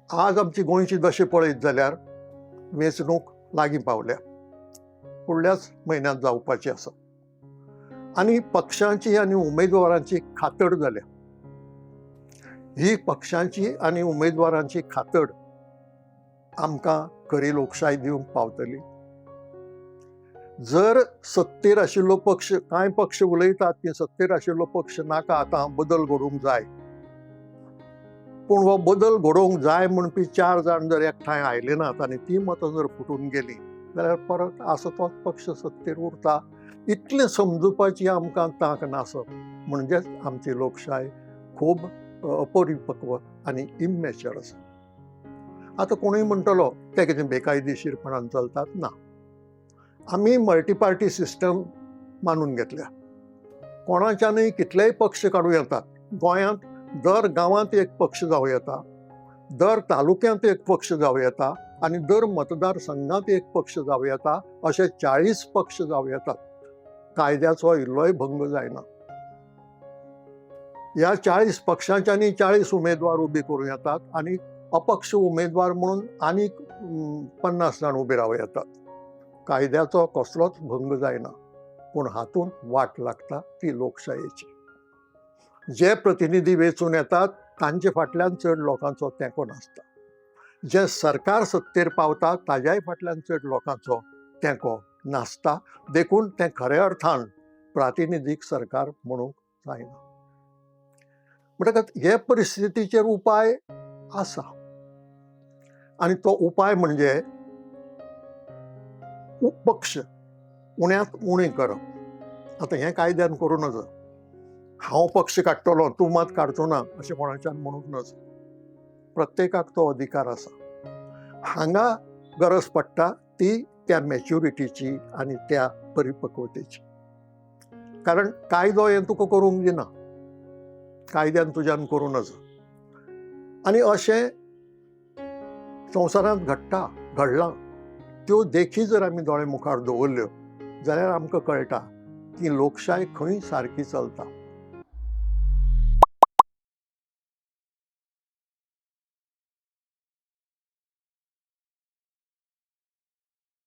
आज आमची गोंयची दशा पळयत जाल्यार वेंचणूक लागीं पावल्या, फुडल्याच म्हयन्यांत जावपाची आसा आनी पक्षांची आनी उमेदवारांची खातड जाल्या. ही पक्षांची आनी उमेदवारांची खातड आमकां खरी लोकशाय दिवंक पावतली. जर सत्तेर आशिल्लो पक्ष, कांय पक्ष उलयतात की सत्तेर आशिल्लो पक्ष नाका, आतां बदल घडोवंक जाय, पूण हो बदल घडोवंक जाय म्हणपी 4 जाण जर एकठांय आयले नात आनी ती मतां जर फुटून गेलीं जाल्यार परत आसा तोच पक्ष सत्तेर उरता. इतलें समजुपाची आमकां तांक नासप म्हणजेच आमची लोकशाय खूब अपरिपक्व आनी इमॅच्युअर आसा. आतां कोणूय म्हणटलो ते कितें बेकायदेशीरपणान चलतात. ना, आमी मल्टी पार्टी सिस्टम मानून घेतल्या. कोणाच्यानय कितलेय पक्ष काडूं येतात. गोंयांत दर गांवांत एक पक्ष जावं येता, दर तालुक्यांत एक पक्ष जावं येता आनी दर मतदारसंघात एक पक्ष जावं येता. अशे 40 पक्ष जावं येतात. कायद्याचो इल्लोय भंग जायना. ह्या 40 पक्षांच्यांनी 40 उमेदवार उबे करूं येतात आनी अपक्ष उमेदवार म्हणून आनीक 50 जाण उबे रावं येतात. कायद्याचो कसलोच भंग जायना, पूण हातूंत वाट लागता ती लोकशायेची. जे प्रतिनिधी वेंचून येतात तांचे फाटल्यान चड लोकांचो तेंको नासता. जे सरकार सत्तेर पावता ताज्याय फाटल्यान चड लोकांचो तेंको नासता. देखून तें खऱ्या अर्थान प्रातिनिधीक सरकार म्हणूंक जायना. म्हणटकच हे परिस्थितीचेर उपाय आसा आनी तो उपाय म्हणजे पक्ष उण्यांत उणें करप. आतां हें कायद्यान करूं नज. हांव पक्ष काडटलों, तूं मात काडचो ना अशें कोणाच्यान म्हणूंक नज. प्रत्येकाक तो अधिकार आसा. हांगा गरज पडटा ती त्या मॅच्युरिटीची आनी त्या परिपक्वतेची. कारण कायदो हें तुका करूंक दिना, कायद्यान तुज्यान करूं नज. आनी अशें संवसारांत घडलां. त्यो देखी जर आमी दोळे मुखार दवरल्यो जाल्यार आमकां कळटा की लोकशाय खंय सारकी चलता.